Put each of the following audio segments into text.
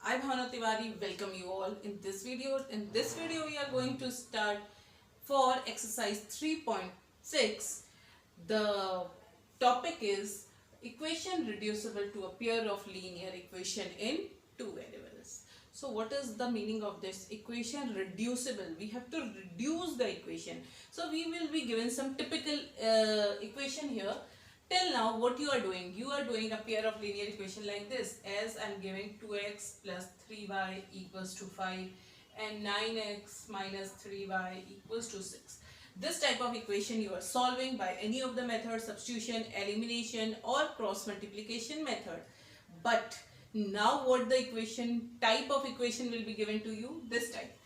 I'm Bhavna Tiwari. Welcome you all in this video. In this video, we are going to start for exercise 3.6. The topic is equation reducible to a pair of linear equation in two variables. So what is the meaning of this equation reducible? We have to reduce the equation. So we will be given some typical equation here. Till now what you are doing a pair of linear equation like this, as I am giving 2x plus 3y equals to 5 and 9x minus 3y equals to 6. This type of equation you are solving by any of the methods, substitution, elimination or cross multiplication method. But now what the equation type of equation will be given to you? This type: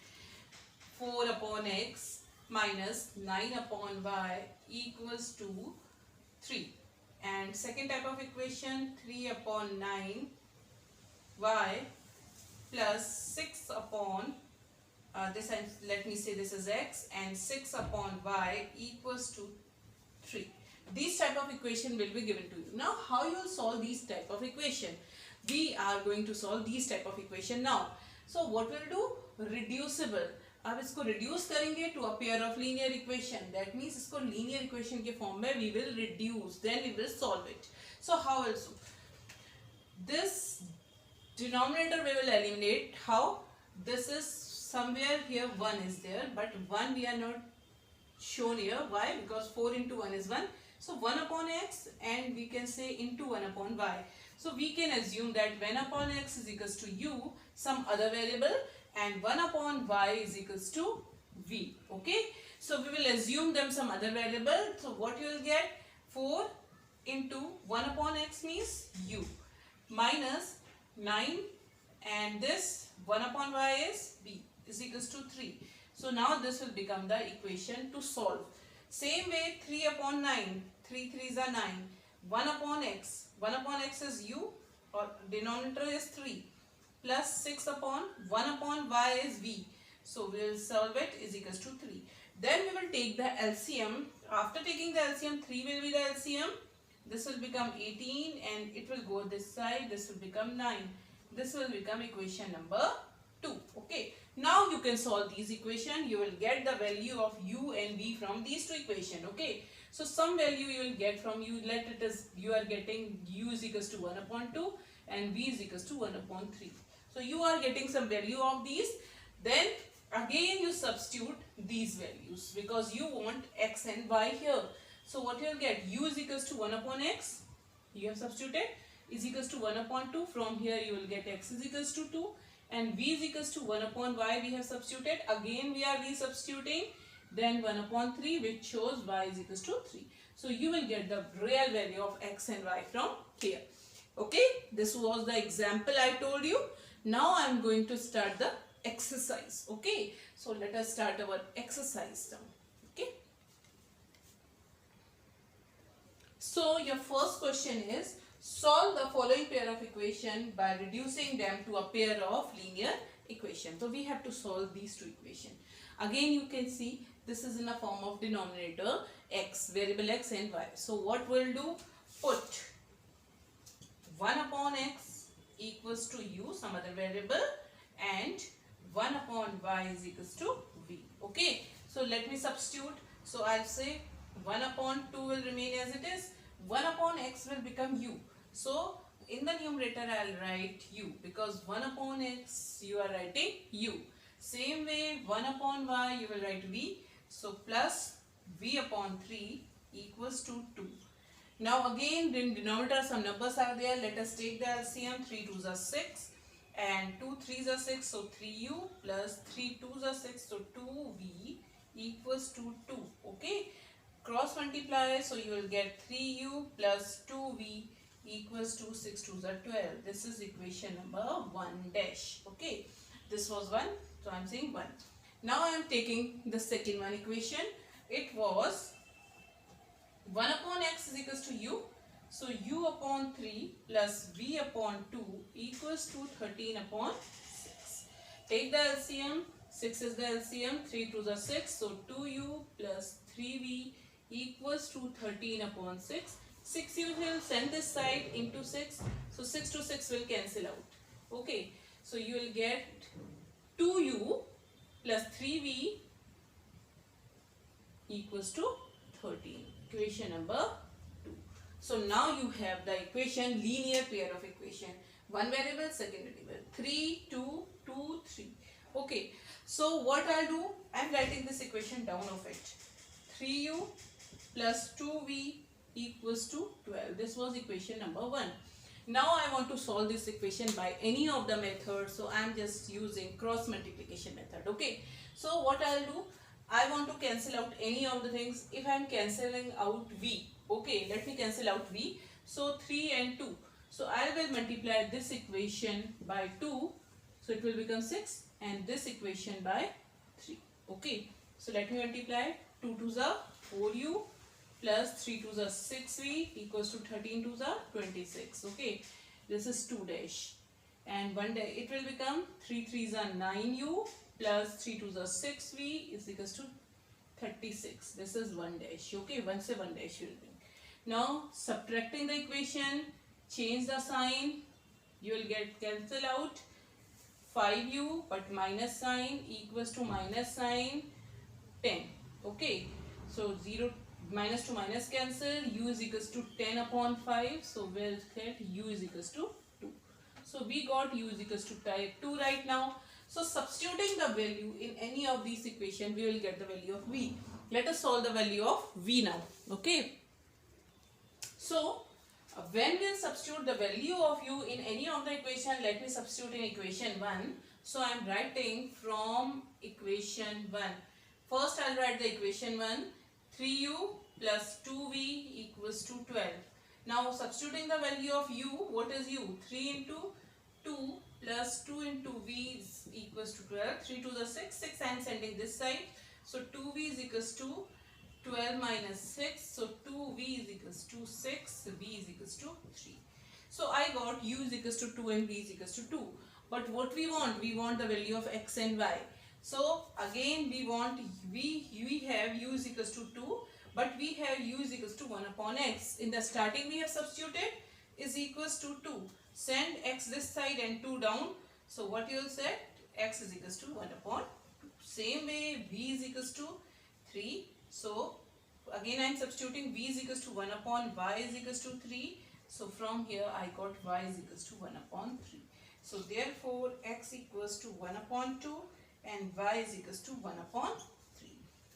4 upon x minus 9 upon y equals to 3. And second type of equation, 3 upon 9 y plus 6 upon let me say this is x, and 6 upon y equals to 3. These type of equation will be given to you. Now how you will solve these type of equation? We are going to solve these type of equation now. So what we'll do? Reducible. अब इसको reduce करेंगे to a pair of linear equation. That means इसको linear equation के form में we will reduce, then we will solve it. So how also? This denominator we will eliminate. How? This is somewhere here 1 is there, but 1 we are not shown here. Why? Because 4 into 1 is 1. So 1 upon x, and we can say into 1 upon y. So we can assume that 1 upon x is equals to u, some other variable, and 1 upon y is equals to v. Okay. So we will assume them some other variable. So what you will get? 4 into 1 upon x means u minus 9, and this 1 upon y is b is equals to 3. So now this will become the equation to solve. Same way 3 upon 9, 3 3s are 9, 1 upon x is u, or denominator is 3, plus 6 upon 1 upon y is v. So we will solve it is equals to 3. Then we will take the LCM. After taking the LCM, 3 will be the LCM. This will become 18 and it will go this side. This will become 9. This will become equation number 2. Okay. Now you can solve these equation. You will get the value of u and v from these two equation. Okay. So some value you will get from you. Let it is you are getting u is equals to 1 upon 2 and v is equals to 1 upon 3. So you are getting some value of these. Then again you substitute these values because you want x and y here. So what you will get? U is equals to 1 upon x. You have substituted, is equals to 1 upon 2. From here you will get x is equals to 2. And v is equals to 1 upon y we have substituted. Again we are resubstituting. Then 1 upon 3, which shows y is equals to 3. So you will get the real value of x and y from here. Okay. This was the example I told you. Now I am going to start the exercise. Okay. So let us start our exercise now. Okay. So your first question is, solve the following pair of equation by reducing them to a pair of linear equation. So we have to solve these two equations. Again you can see this is in a form of denominator x, variable x and y. So what we'll do? Put 1 upon x equals to u, some other variable, and 1 upon y is equals to v. Okay. So let me substitute. So I'll say 1 upon 2 will remain as it is. 1 upon x will become u. So in the numerator I'll write u because 1 upon x you are writing u. Same way 1 upon y you will write v. So plus v upon 3 equals to 2. Now again in denominator some numbers are there. Let us take the LCM. 3 2s are 6 and 2 3s are 6. So 3u plus 3 2s are 6. So 2v equals to 2. Okay. Cross multiply. So you will get 3u plus 2v equals to 6 2s are 12. This is equation number 1 dash. Okay. This was 1. So I am saying 1. Now I am taking the second one equation. It was 1 upon x is equals to u. So u upon 3 plus v upon 2 equals to 13 upon 6. Take the LCM. 6 is the LCM. 3 2s are 6. So 2u plus 3v equals to 13 upon 6. 6 you will send this side into 6. So 6 to 6 will cancel out. Okay. So you will get 2u plus 3v equals to 13. Equation number 2. So now you have the equation, linear pair of equation. One variable, second variable. 3, 2, 2, 3. Okay. So what I'll do, I'm writing this equation down of it. 3u plus 2v equals to 12. This was equation number 1. Now I want to solve this equation by any of the methods. So I'm just using cross multiplication method. Okay. So what I'll do, I want to cancel out any of the things. If I'm cancelling out v, okay, let me cancel out v. So 3 and 2. So I will multiply this equation by 2. So it will become 6 and this equation by 3. Okay. So let me multiply. 2 to the 4u plus 3 to the 6v equals to 13 to the 26. Okay. This is 2 dash. And 1 dash. It will become 3 3s are 9u plus 3 to the 6v is equals to 36. This is 1 dash. Okay. 1 se 1 dash will be. Now subtracting the equation, change the sign. You will get cancel out 5u but minus sign equals to minus sign 10. Okay. So 0 minus to minus cancel, u is equals to 10 upon 5. So we'll get u is equals to 2. So we got u is equals to type 2 right now. So substituting the value in any of these equations, we will get the value of v. Let us solve the value of v now. Okay. So when we'll substitute the value of u in any of the equation, let me substitute in equation 1. So I am writing from equation 1. First I'll write the equation 1. 3u plus 2v equals to 12. Now substituting the value of u, what is u? 3 into 2 plus 2 into v is equals to 12. 3 to the 6, 6 I am sending this side. So 2v is equals to 12 minus 6. So 2v is equals to 6, v is equals to 3. So I got u is equals to 2 and v is equals to 2. But what we want? We want the value of x and y. So again we want we have u is equals to 2, but we have u is equals to 1 upon x. In the starting we have substituted is equals to 2. Send x this side and 2 down. So what you will say? X is equals to 1 upon 2. Same way v is equals to 3. So again I am substituting v is equals to 1 upon y is equals to 3. So from here I got y is equals to 1 upon 3. So therefore x equals to 1 upon 2. And y is equals to 1 upon 3.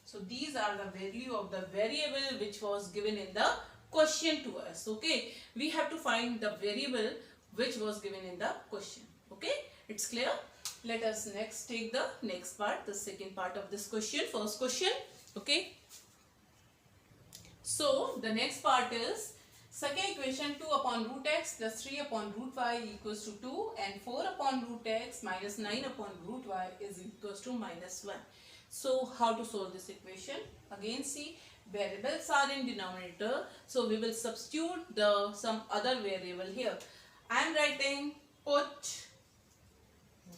So these are the value of the variable which was given in the question to us. Okay. We have to find the variable which was given in the question. Okay. It's clear. Let us next take the next part, the second part of this question. First question. Okay. So the next part is second equation 2 upon root x plus 3 upon root y equals to 2 and 4 upon root x minus 9 upon root y is equals to minus 1. So how to solve this equation? Again see, variables are in denominator. So we will substitute some other variable here. I am writing put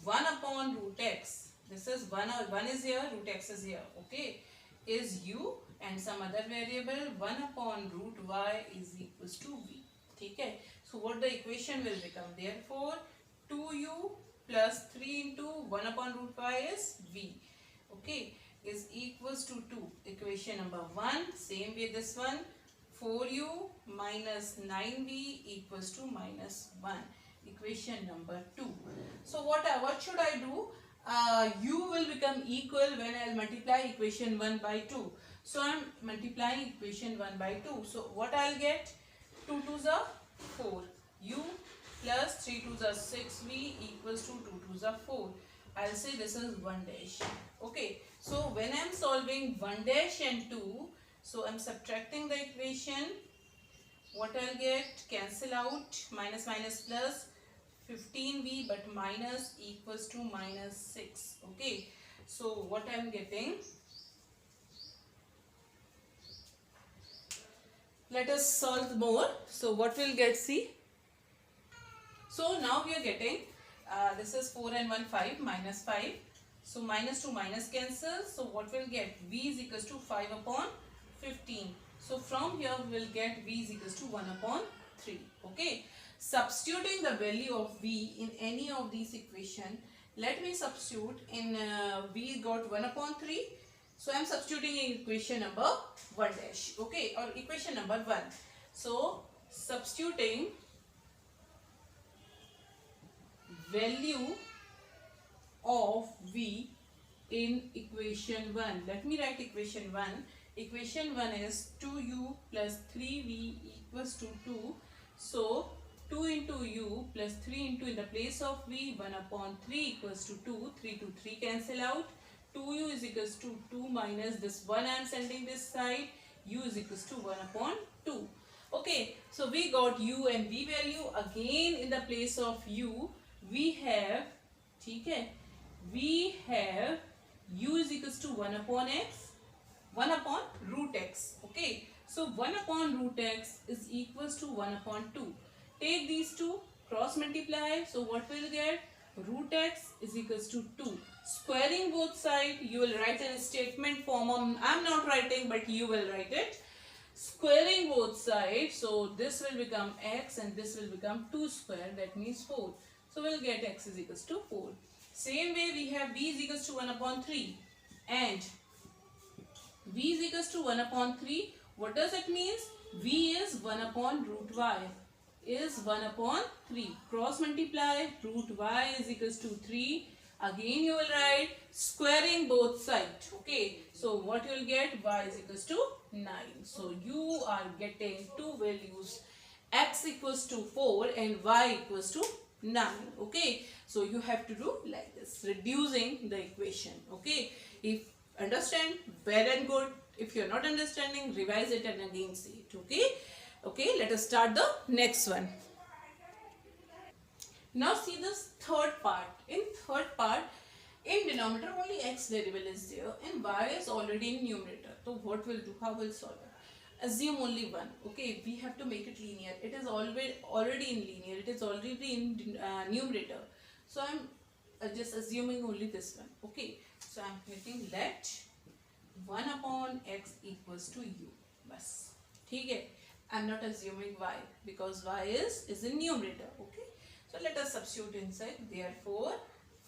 1 upon root x. This is 1 is here, root x is here. Okay. Is u. And some other variable 1 upon root y is equals to v. Okay. So what the equation will become? Therefore 2u plus 3 into 1 upon root y is v. Okay. Is equals to 2. Equation number 1. Same way this one. 4u minus 9v equals to minus 1. Equation number 2. So what should I do? U will become equal when I will multiply equation 1 by 2. So I am multiplying equation 1 by 2. So what I will get? 2 to the 4. U plus 3 to the 6v equals to 2 to the 4. I will say this is 1 dash. Okay. So when I am solving 1 dash and 2, so I am subtracting the equation. What I will get? Cancel out. Minus minus plus 15v but minus equals to minus 6. Okay. So what I am getting? Let us solve more. So what we'll get, see. So now we are getting, this is 4 and 1, 5, minus 5. So minus to minus cancel. So what we'll get? V is equals to 5 upon 15. So from here we will get V is equals to 1 upon 3. Okay, substituting the value of v in any of these equation. Let me substitute in v got 1 upon 3. So I am substituting in equation number 1 dash. Okay, or equation number 1. So substituting value of v in equation 1. Let me write equation 1. Equation 1 is 2u plus 3v equals to 2. So 2 into u plus 3 into, in the place of v, 1 upon 3 equals to 2. 3 to 3 cancel out. 2u is equals to 2 minus this 1 I am sending this side. U is equals to 1 upon 2. Okay, so we got u and v value. Again in the place of u we have, okay, we have u is equals to 1 upon x, 1 upon root x. Okay, so 1 upon root x is equals to 1 upon 2. Take these two, cross multiply. So what will get? Root x is equals to 2. Squaring both sides, you will write in a statement form. I am not writing, but you will write it. Squaring both sides, so this will become x and this will become 2 square, that means 4. So we'll get x is equals to 4. Same way we have v is equals to 1 upon 3 and v is equals to 1 upon 3. What does it mean? V is 1 upon root y, is 1 upon 3. Cross multiply, root y is equals to 3. Again you will write squaring both sides. Okay, so what you will get? Y is equals to 9. So you are getting two values, x equals to 4 and y equals to 9. Okay, so you have to do like this, reducing the equation. Okay, if understand, well and good. If you are not understanding, revise it and again see it. Okay, okay, let us start the next one. Now see this third part. In third part, in denominator only x variable is there and y is already in numerator. So what we'll do? How we'll solve it? Assume only 1. Okay, we have to make it linear. It is already in linear. It is already in numerator. So I'm just assuming only this one. Okay, so I'm making let 1 upon x equals to u. Bas. Okay, I'm not assuming y because y is in numerator. Okay, so let us substitute inside. Therefore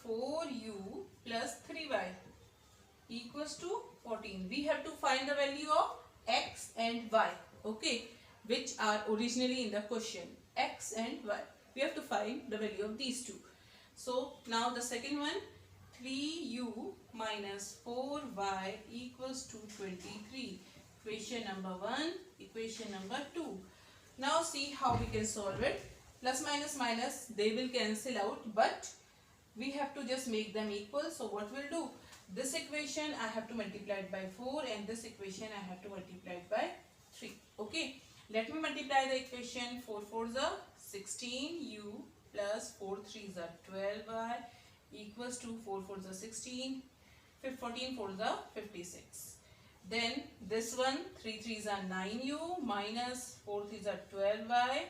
4u plus 3y equals to 14. We have to find the value of x and y, okay, which are originally in the question, x and y. We have to find the value of these two. So now the second one, 3u minus 4y equals to 23. Equation number 1, equation number 2. Now see how we can solve it. Plus minus minus, they will cancel out, but we have to just make them equal. So what we'll do? This equation I have to multiply it by 4 and this equation I have to multiply it by 3. Okay, let me multiply the equation. 4 4s are 16u plus 4 3s are 12y equals to 4 4s are 16, 14 4s are 56. Then this one, 3 3s are 9u minus 4 3s are 12y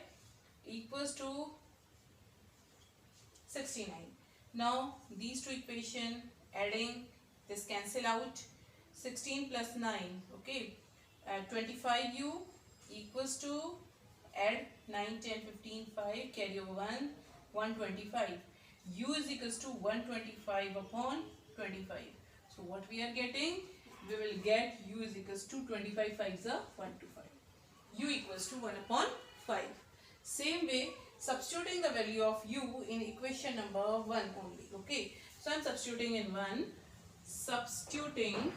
equals to 69. Now these two equation adding, this cancel out. 16 plus 9, okay, 25u equals to, add 9 10 15 5, carry over 1, 125. U is equals to 125 upon 25. So what we are getting? We will get u is equals to 25 5s are 125. U equals to 1 upon 5. Same way, substituting the value of u in equation number 1 only. Okay, so I am substituting in 1. Substituting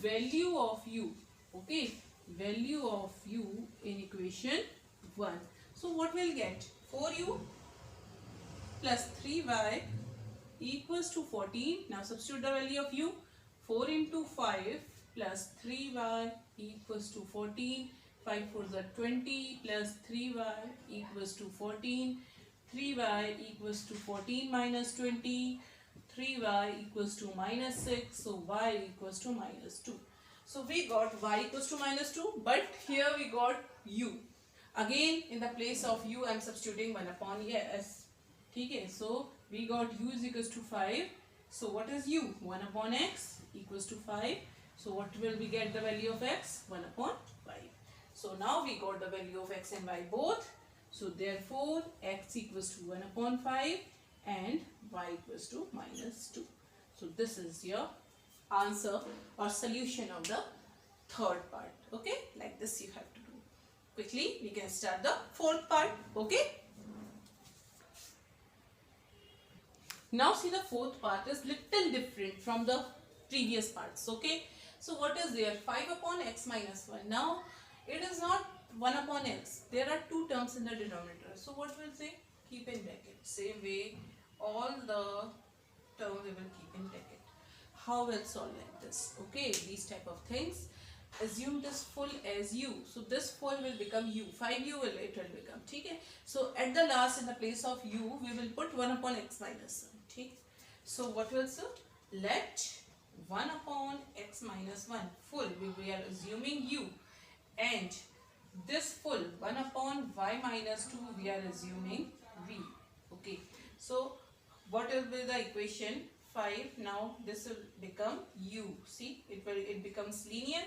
value of u. Okay, value of u in equation 1. So what we'll get? 4u plus 3y equals to 14. Now substitute the value of u. 4 into 5 plus 3y equals to 14. 5 4s are 20 plus 3y equals to 14. 3y equals to 14 minus 20. 3y equals to minus 6. So y equals to minus 2. So we got y equals to minus 2, but here we got u. Again in the place of u I am substituting 1 upon s. Okay, so we got u is equals to 5. So what is u? 1 upon x equals to 5. So what will we get the value of x? 1 upon 5. So now we got the value of x and y both. So therefore x equals to 1 upon 5 and y equals to -2. So this is your answer or solution of the third part. Okay, like this you have to do. Quickly we can start the fourth part. Okay. Now see, the fourth part is little different from the previous parts. Okay. So what is there? 5 upon x minus 1. Now it is not 1 upon x. There are two terms in the denominator. So what will say? Keep in bracket. Same way all the terms we will keep in bracket. How will solve like this? Okay, these type of things. Assume this full as u. So this full will become u. 5u will it will become. Okay. So at the last, in the place of u, we will put 1 upon x minus 1. Okay. So what will say? Let 1 upon x minus 1 full. We are assuming u. And this full 1 upon y minus 2 we are assuming v. Okay. So what will be the equation? 5. Now this will become u. See, it becomes linear.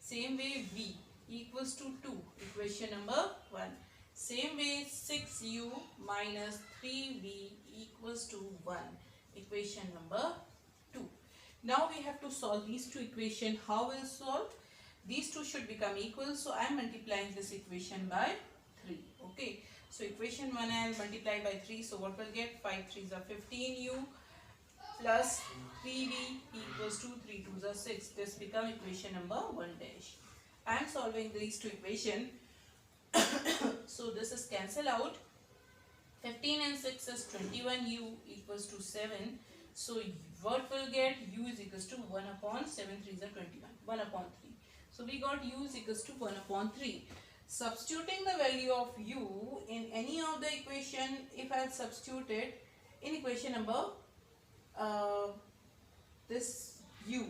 Same way v equals to 2. Equation number 1. Same way 6u minus 3v equals to 1. Equation number 2. Now we have to solve these two equations. How will solve? These two should become equal. So I am multiplying this equation by 3. Okay. So equation 1 I will multiply by 3. So what will get? 5 3s are 15u plus 3v equals to 3 2s are 6. This become equation number 1 dash. I am solving these two equations. So this is cancel out. 15 and 6 is 21u equals to 7. So what will get? U is equals to 1 upon 7 3s are 21. 1 upon 3. So we got u is equals to 1 upon 3. Substituting the value of u in any of the equation, if I had substituted in equation number this u,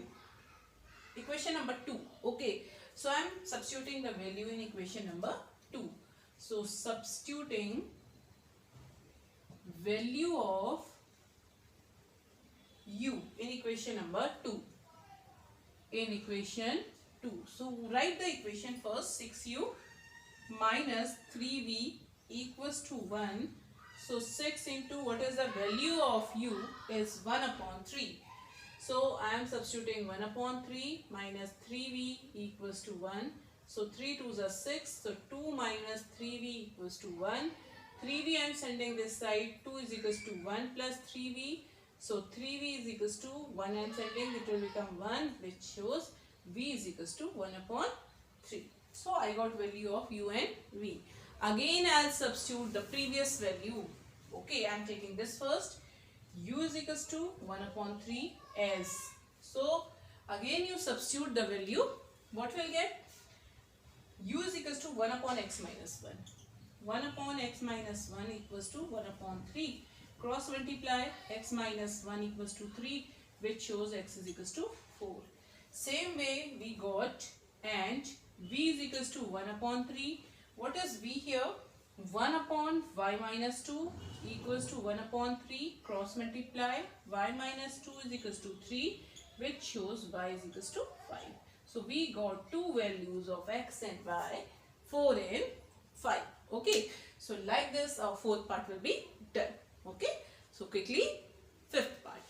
equation number 2. Okay, so I am substituting the value in equation number 2. So substituting value of u in equation number 2. In equation 2. So write the equation first. 6u minus 3v equals to 1. So 6 into what is the value of u is 1 upon 3. So I am substituting 1 upon 3 minus 3v equals to 1. So 3 2s are 6. So 2 minus 3v equals to 1. 3v I am sending this side. 2 is equals to 1 plus 3v. So 3v is equals to 1 I am sending. It will become 1, which shows v is equals to 1 upon 3. So I got value of u and v. Again I will substitute the previous value. Okay, I am taking this first. U is equals to 1 upon 3 as. So again you substitute the value. What will get? U is equals to 1 upon x minus 1. 1 upon x minus 1 equals to 1 upon 3. Cross multiply, x minus 1 equals to 3, which shows x is equals to 4. Same way we got, and v is equals to 1 upon 3. What is v here? 1 upon y minus 2 equals to 1 upon 3. Cross multiply, y minus 2 is equals to 3, which shows y is equals to 5. So we got two values of x and y, 4 and 5. Okay. So like this our fourth part will be done. Okay. So quickly fifth part.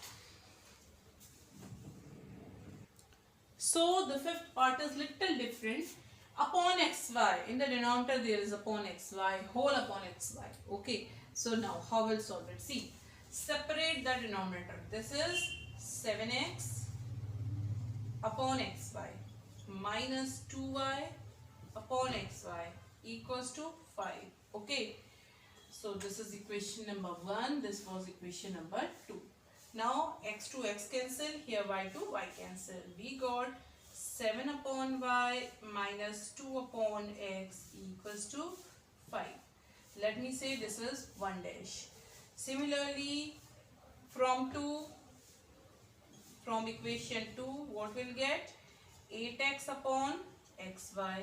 So the fifth part is little different. Upon xy, in the denominator there is upon xy, whole upon xy. Okay. So now how will solve it? See, separate the denominator. This is 7x upon xy minus 2y upon xy equals to 5. Okay. So this is equation number 1. This was equation number 2. Now x to x cancel. Here y to y cancel. We got 7 upon y minus 2 upon x equals to 5. Let me say this is 1 dash. Similarly, from equation 2, what will get? 8x upon xy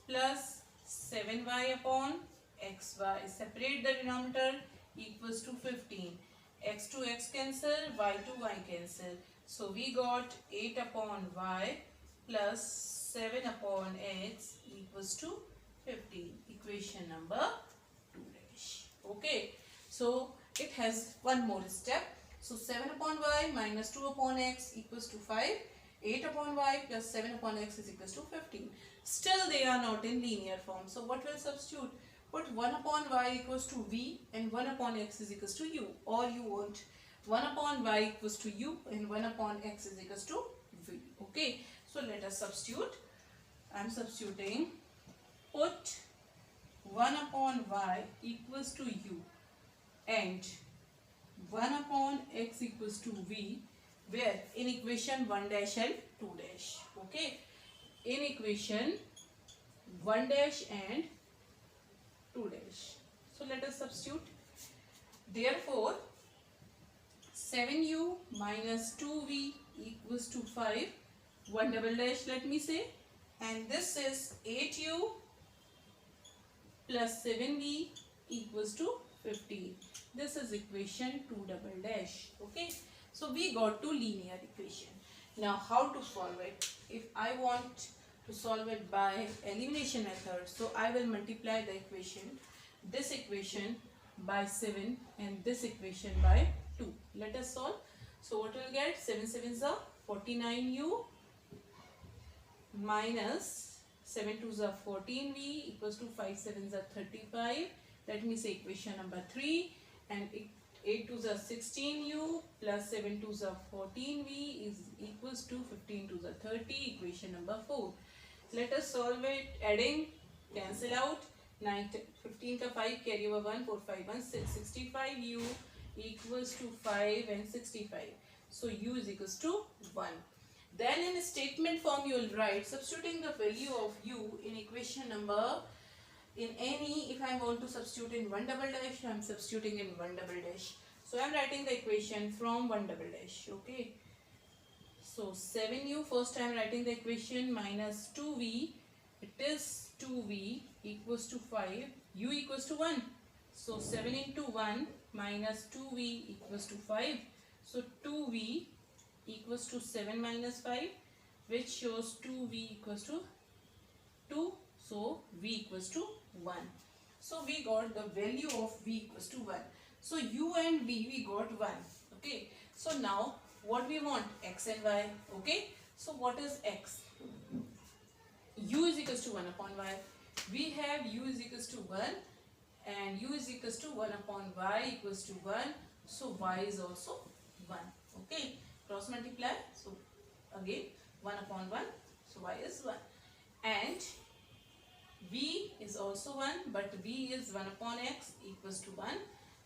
plus 7y upon xy. Separate the denominator equals to 15. X to x cancel, y to y cancel. So we got 8 upon y plus 7 upon x equals to 15. Equation number 2 dash. Okay. So it has one more step. So 7 upon y minus 2 upon x equals to 5. 8 upon y plus 7 upon x is equals to 15. Still they are not in linear form. So what will substitute? Put 1 upon y equals to v and 1 upon x is equals to u. Or you want 1 upon y equals to u and 1 upon x is equals to v. Okay. So let us substitute. I am substituting. Put 1 upon y equals to u and 1 upon x equals to v, where in equation 1 dash and 2 dash. Okay. In equation 1 dash and 2 dash. So let us substitute. Therefore 7u minus 2v equals to 5. 1 double dash, let me say, and this is 8u plus 7v equals to 15. This is equation 2 double dash. Okay. So we got two linear equation. Now how to solve it? If I want to solve it by elimination method, so I will multiply the equation, this equation by 7 and this equation by 2. Let us solve. So what will get? 7 7s are 49u minus 7 2s are 14v equals to 5 7s are 35. Let me say equation number 3, and 8 2s are 16u plus 7 2s are 14v is equals to 15 2s are 30. Equation number 4. Let us solve it. Adding, cancel out. 9 15 ka 5 carry over 1, 4 5 1 6. 65u equals to 5 and 65. So u is equals to 1. Then in statement form you will write, substituting the value of u in equation number, in any, if I want to substitute in 1 double dash, I am substituting in 1 double dash. So I am writing the equation from 1 double dash. Okay. So 7u, first I am writing the equation minus 2v, it is 2v equals to 5, u equals to 1. So 7 into 1 minus 2v equals to 5. So 2v equals to 7 minus 5, which shows 2v equals to 2. So v equals to 1. So we got the value of v equals to 1. So u and v we got 1. Okay. So now what we want? X and y. Okay. So what is x? U is equals to 1 upon y. We have u is equals to 1 and u is equals to 1 upon y equals to 1. So y is also 1. Okay. Cross multiply. So again 1 upon 1. So y is 1. And v is also 1, but v is 1 upon x equals to 1.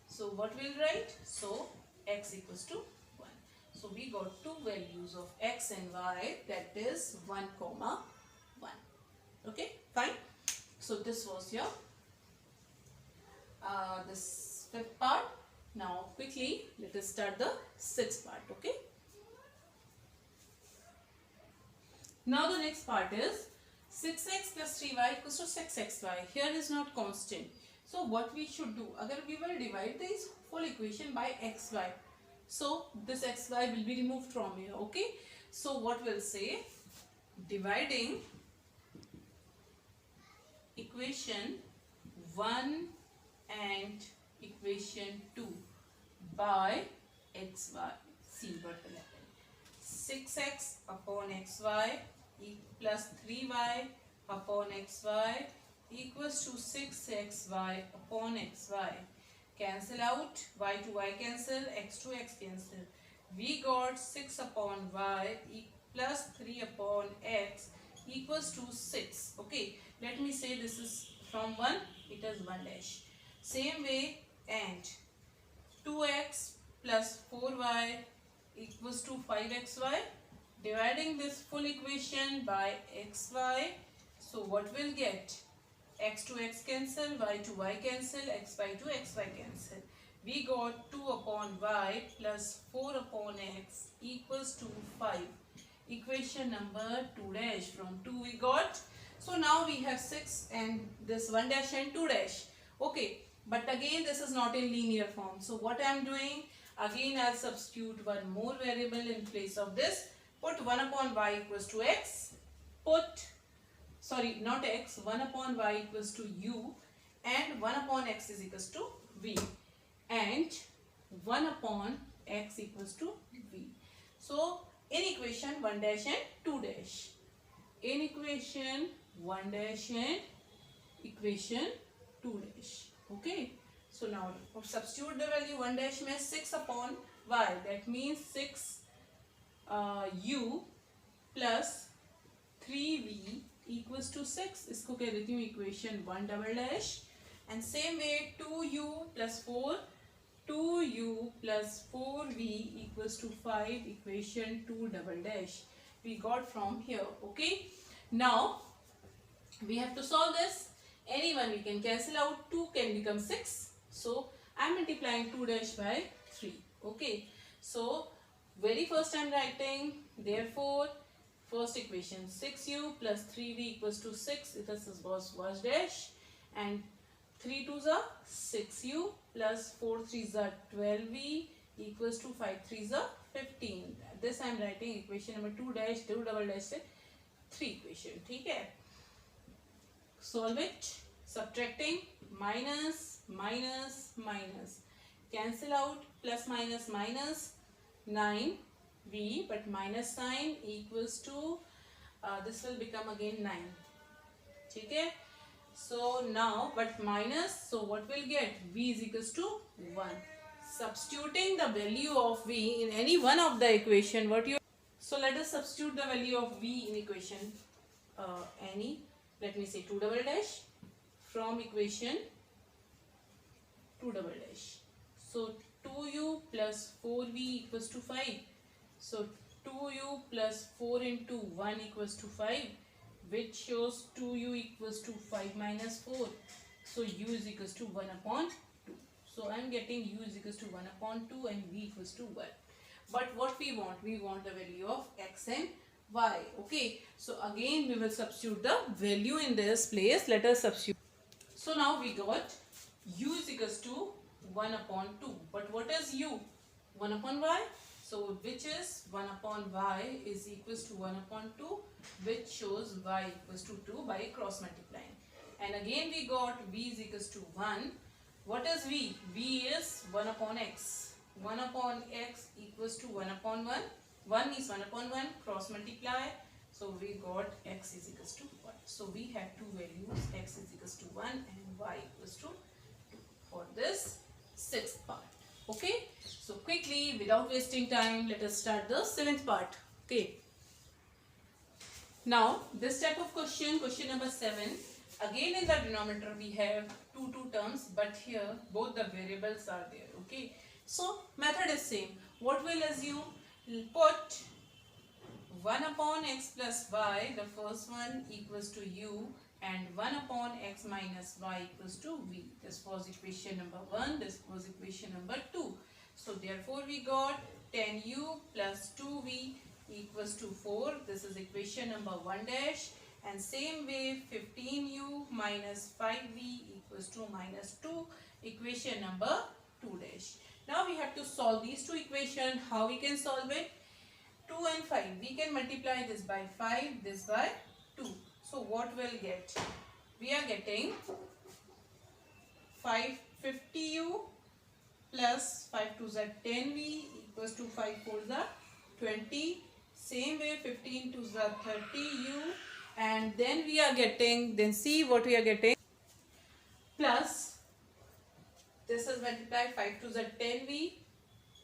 So what we'll write? So x equals to 1. So we got two values of x and y, that is 1 comma 1. Okay, fine. So this was your this fifth part. Now quickly let us start the sixth part. Okay. Now the next part is 6x plus 3y equals to 6xy. Here is not constant. So what we should do? Agar we will divide this full equation by xy. So this xy will be removed from here. Okay. So what we'll say? Dividing equation 1 and equation 2 by xy. See what will happen. 6x upon xy plus 3y upon xy equals to 6xy upon xy. Cancel out, y to y cancel, x to x cancel. We got 6 upon y plus 3 upon x equals to 6. Okay, let me say this is from 1, it is 1 dash. Same way, and 2x plus 4y equals to 5xy. Dividing this full equation by xy, so what we'll get? X to x cancel, y to y cancel, xy to xy cancel. We got 2 upon y plus 4 upon x equals to 5. Equation number 2 dash. From 2 we got. So now we have 6 and this 1 dash and 2 dash. Okay, but again this is not in linear form. So what I am doing? Again I'll substitute one more variable in place of this. Put 1 upon y equals to x. Put sorry, not x, 1 upon y equals to u, and 1 upon x is equals to v, and 1 upon x equals to v. So in equation 1 dash and 2 dash, in equation 1 dash and equation 2 dash. Okay, so now substitute the value 1 dash में 6 upon y, that means 6 u plus 3v equals to 6. इसको कह देती हूँ equation 1 double dash, and same way 2u plus 4, 2u plus 4v equals to 5, equation 2 double dash we got from here. Okay, now we have to solve this. Anyone we can cancel out, 2 can become 6, so I am multiplying 2 dash by 3. Okay, so very first I am writing, therefore first equation 6u plus 3v equals to 6, this was dash, and 3 2s are 6u plus 4 3s are 12v equals to 5 3s are 15. This I am writing equation number 2 dash 2 double dash से 3 equation. ठीक है, solve it, subtracting minus minus minus, cancel out plus minus minus 9v, but minus sign equals to this will become again 9. ठीक है, so now but minus, so what we'll get, v is equals to 1. Substituting the value of v in any one of the equation, what you, so let us substitute the value of v in equation any, let me say 2 double dash, from equation 2 double dash, so 2u plus 4v equals to 5, so 2u plus 4 into 1 equals to 5, which shows 2u equals to 5 minus 4, so u is equals to 1 upon 2. So I am getting u is equals to 1 upon 2 and v equals to 1. But what we want the value of x and y. Okay, so again we will substitute the value in this place. Let us substitute. So now we got u is equals to 1 upon 2. But what is u? 1 upon y. So which is 1 upon y is equals to 1 upon 2, which shows y equals to 2 by cross multiplying. And again we got v is equals to 1. What is v? v is 1 upon x. 1 upon x equals to 1 upon 1. 1 is 1 upon 1, cross multiply. So we got x is equals to 1. So we have two values, x is equals to 1 and y equals to 2 for this sixth part. Okay, so quickly without wasting time, let us start the seventh part. Okay, now this type of question, question number 7, again in the denominator we have two terms, but here both the variables are there. Okay, so method is same. What we'll assume, put 1 upon x plus y, the first one equals to u, and 1 upon x minus y equals to v. This was equation number 1, this was equation number 2. So therefore we got 10u plus 2v equals to 4. This is equation number 1 dash. And same way 15u minus 5v equals to minus 2, equation number 2 dash. Now we have to solve these two equations. How we can solve it? 2 and 5. We can multiply this by 5, this by 2. So what we'll get? We are getting 50u plus 5 2s are 10v equals to 5 4s are 20. Same way 15 2s are 30u, and then we are getting, then see what we are getting, plus this is multiplied 5 2s are 10v,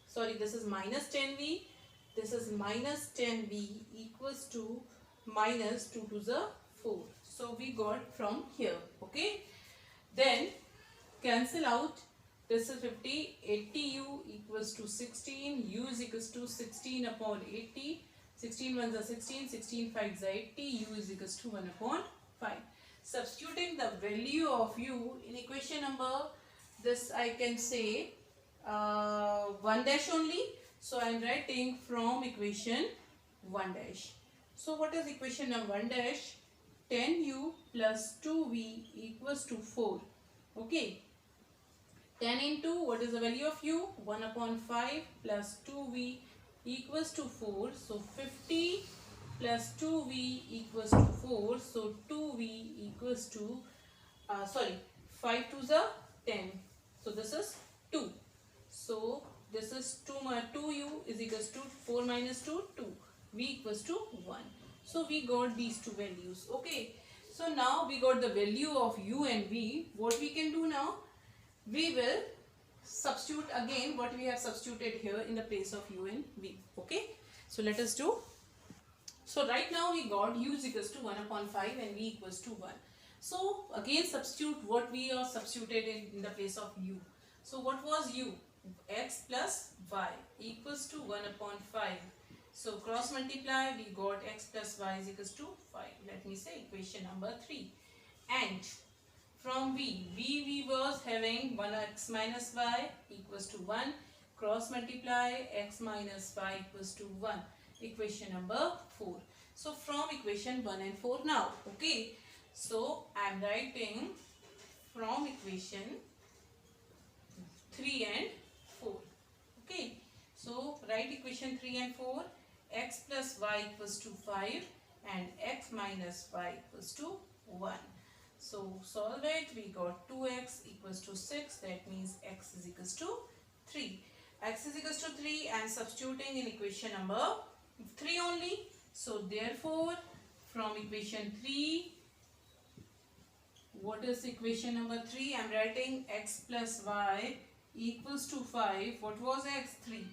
sorry this is minus 10v, this is minus 10v equals to minus 2 2s are 4. So we got from here. Okay, then cancel out, this is 50, 80u equals to 16, u is equals to 16 upon 80, 16 ones are 16, 16 5s are 80, u is equals to 1 upon 5. Substituting the value of u in equation number, this I can say 1 dash only. So I am writing from equation 1 dash. So what is equation number 1 dash? 10u plus 2v equals to 4. Okay. 10 into, what is the value of u? 1 upon 5 plus 2v equals to 4. So 50 plus 2v equals to 4. So 2v equals to, 5 to the 10. So this is 2. So this is 2u is equals to 4 minus 2, 2. V equals to 1. So we got these two values. Okay. So now we got the value of u and v. What we can do now? We will substitute again what we have substituted here in the place of u and v. Okay. So let us do. So right now we got u is equals to 1 upon 5 and v equals to 1. So again substitute what we are substituted in the place of u. So what was u? X plus y equals to 1 upon 5. So cross multiply, we got x plus y is equals to 5. Let me say equation number 3. And from v was having 1x minus y equals to 1. Cross multiply, x minus y equals to 1. Equation number 4. So from equation 1 and 4 now. Okay. So I am writing from equation 3 and 4. Okay. So write equation 3 and 4. X plus y equals to 5 and x minus y equals to 1. So solve it. We got 2x equals to 6. That means x is equals to 3. X is equals to 3 and substituting in equation number 3 only. So therefore from equation 3, what is equation number 3? I am writing x plus y equals to 5. What was x? 3.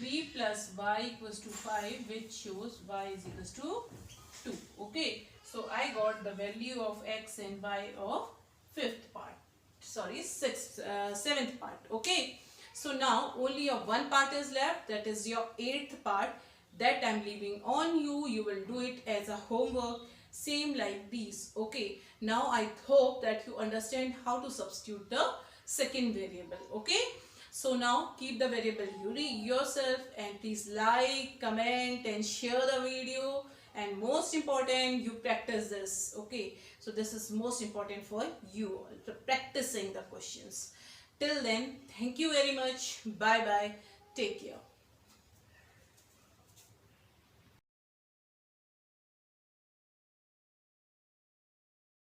3 plus y equals to 5, which shows y is equals to 2. Okay. So I got the value of x and y of seventh part. Okay. So now only one part is left, that is your 8th part, that I am leaving on you. You will do it as a homework, same like these. Okay. Now I hope that you understand how to substitute the second variable. Okay. So now keep the variable yourself and please like, comment and share the video. And most important, you practice this. Okay. So this is most important for you all, to practicing the questions. Till then, thank you very much. Bye bye. Take care.